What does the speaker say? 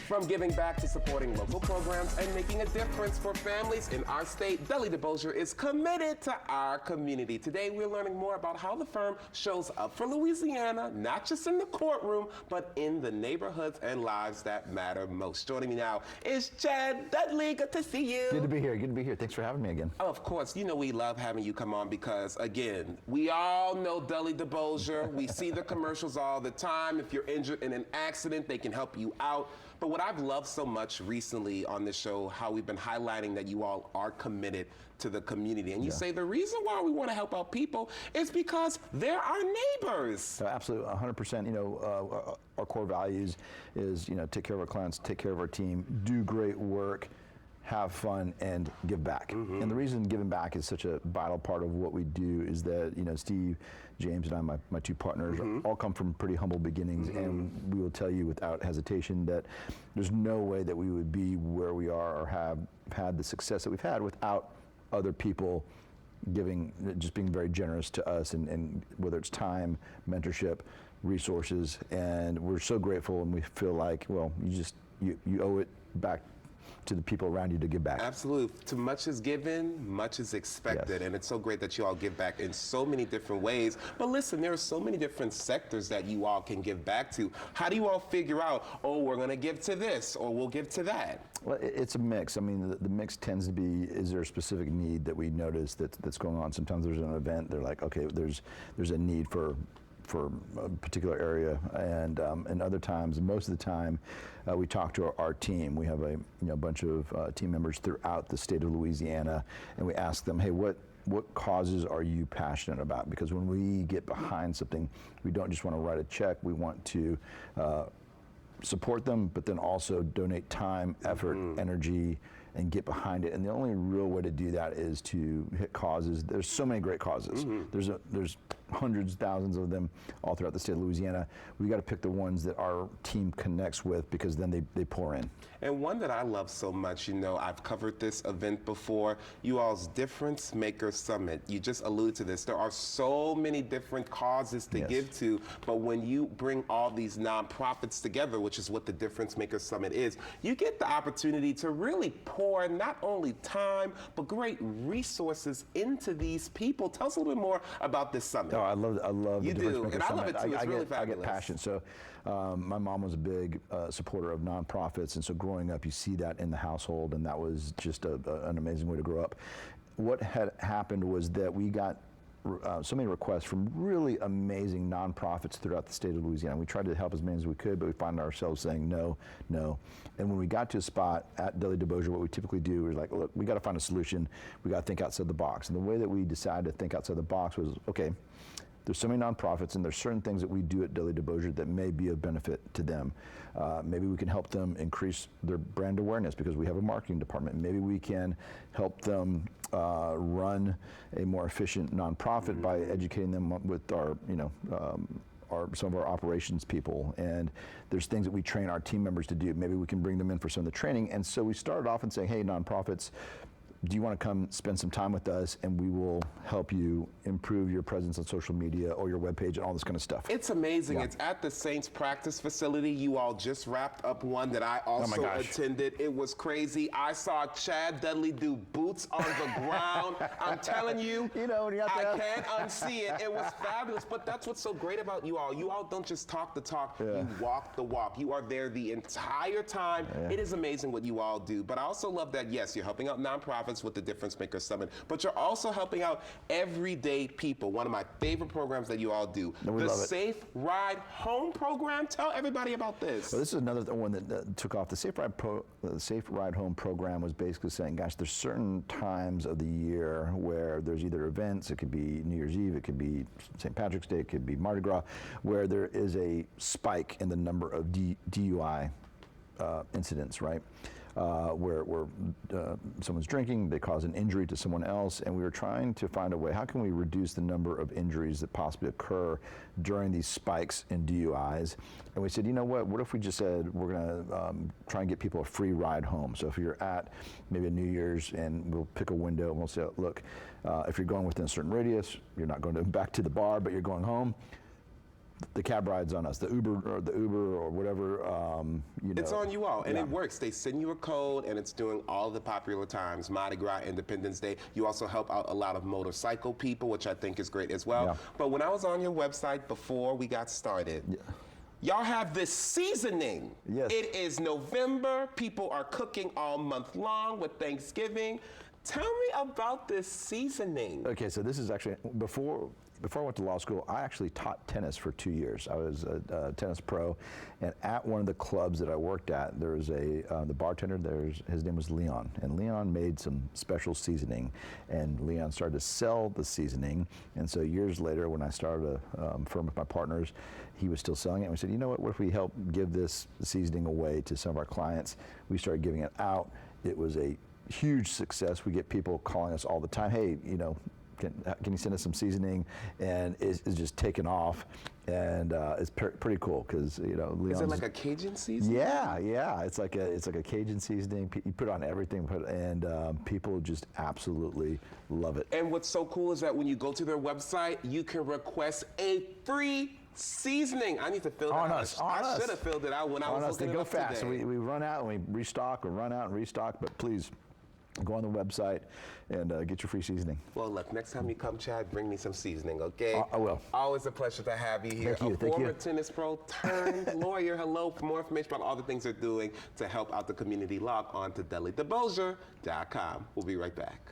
From giving back to supporting local programs and making a difference for families in our state, Dudley Debosier is committed to our community. Today, we're learning more about how the firm shows up for Louisiana, not just in the courtroom, but in the neighborhoods and lives that matter most. Joining me now is Chad Dudley. Good to see you. Good to be here. Good to be here. Thanks for having me again. Oh, of course. You know we love having you come on because, again, we all know Dudley Debosier. We see the commercials all the time. If you're injured in an accident, they can help you out. But what I've loved so much recently on this show, how we've been highlighting that you all are committed to the community. And you say the reason why we want to help out people is because they're our neighbors. Absolutely, 100%. You know, our core values is, you know, take care of our clients, take care of our team, do great work, have fun, and give back. And the reason giving back is such a vital part of what we do is that, you know, Steve, James, and I, my two partners, all come from pretty humble beginnings, and we will tell you without hesitation that there's no way that we would be where we are or have had the success that we've had without other people giving, just being very generous to us, and whether it's time, mentorship, resources, and we're so grateful, and we feel like, well, you owe it back to the people around you to give back. Absolutely. Too much is given, much is expected. And it's so great that you all give back in so many different ways. But listen, there are so many different sectors that you all can give back to. How do you all figure out, oh, we're going to give to this or we'll give to that? Well, it's a mix. I mean, the mix tends to be, is there a specific need that we notice that's going on? Sometimes there's an event, they're like, okay, there's a need for a particular area, and other times, most of the time, we talk to our team. We have a bunch of team members throughout the state of Louisiana, and we ask them, hey, what causes are you passionate about? Because when we get behind something, we don't just want to write a check. We want to support them, but then also donate time, effort, energy, and get behind it. And the only real way to do that is to hit causes. There's so many great causes. There's hundreds, thousands of them all throughout the state of Louisiana. We got to pick the ones that our team connects with, because then they pour in. And one that I love so much, you know, I've covered this event before, you all's Difference Maker Summit. You just alluded to this. There are so many different causes to give to, but when you bring all these nonprofits together, which is what the Difference Maker Summit is, you get the opportunity to really pour not only time, but great resources into these people. Tell us a little bit more about this summit. Oh, I love you the do, Difference Maker and I Summit. love it too. It's really fabulous. I get passion. So my mom was a big supporter of nonprofits, and so growing up, you see that in the household, and that was just an amazing way to grow up. What had happened was that we got so many requests from really amazing nonprofits throughout the state of Louisiana. We tried to help as many as we could, but we found ourselves saying no, no. And when we got to a spot at Dudley Debosier, what we typically do is like, look, we got to find a solution. We got to think outside the box. And the way that we decided to think outside the box was, okay, there's so many nonprofits, and there's certain things that we do at Dudley Debosier that may be of benefit to them. Maybe we can help them increase their brand awareness because we have a marketing department. Maybe we can help them run a more efficient nonprofit by educating them with our, some of our operations people. And there's things that we train our team members to do. Maybe we can bring them in for some of the training. And so we started off and saying, hey, nonprofits, do you want to come spend some time with us, and we will help you improve your presence on social media or your webpage and all this kind of stuff. It's amazing. It's at the Saints practice facility. You all just wrapped up one that I also attended. It was crazy. I saw Chad Dudley do boots on the ground. I'm telling you, when you're out there, I can't unsee it. It was fabulous. But that's what's so great about you all. You all don't just talk the talk, you walk the walk. You are there the entire time. It is amazing what you all do. But I also love that, yes, you're helping out nonprofits with the Difference Maker Summit, but you're also helping out everyday people. One of my favorite programs that you all do, the Safe Ride Home program. Tell everybody about this. Well, this is another one that took off. The Safe Ride Home program was basically saying, gosh, there's certain times of the year where there's either events, it could be New Year's Eve, it could be St. Patrick's Day, it could be Mardi Gras, where there is a spike in the number of DUI incidents, right? Where someone's drinking, they cause an injury to someone else, and we were trying to find a way, how can we reduce the number of injuries that possibly occur during these spikes in DUIs? And we said, you know what if we just said we're gonna try and get people a free ride home. So if you're at maybe a New Year's, and we'll pick a window and we'll say, look, if you're going within a certain radius, you're not going back to the bar, but you're going home, the cab rides on us, the Uber or whatever. It's on you all, and it works. They send you a code, and it's doing all the popular times, Mardi Gras, Independence Day. You also help out a lot of motorcycle people, which I think is great as well. Yeah. But when I was on your website before we got started, y'all have this seasoning. Yes. It is November. People are cooking all month long with Thanksgiving. Tell me about this seasoning. Okay, so this is actually, before I went to law school, I actually taught tennis for 2 years. I was a tennis pro, and at one of the clubs that I worked at, there was the bartender, his name was Leon, and Leon made some special seasoning, and Leon started to sell the seasoning, and so years later, when I started a firm with my partners, he was still selling it, and we said, you know what if we help give this seasoning away to some of our clients? We started giving it out. It was a huge success. We get people calling us all the time, hey, can you send us some seasoning? And it's just taken off, and it's pretty cool because Leon's, is it like a Cajun seasoning? Yeah. It's like a Cajun seasoning. You put it on everything, and people just absolutely love it. And what's so cool is that when you go to their website, you can request a free seasoning. I need to fill that out. I should have filled it out when I was looking it up today. They go fast. We run out and we restock, or run out and restock. But please, go on the website and get your free seasoning. Well, look, next time you come, Chad, bring me some seasoning, okay? I will. Always a pleasure to have you here. Thank you. Former tennis pro turned lawyer. Hello. For more information about all the things they're doing to help out the community, log on to DudleyDebosier.com. We'll be right back.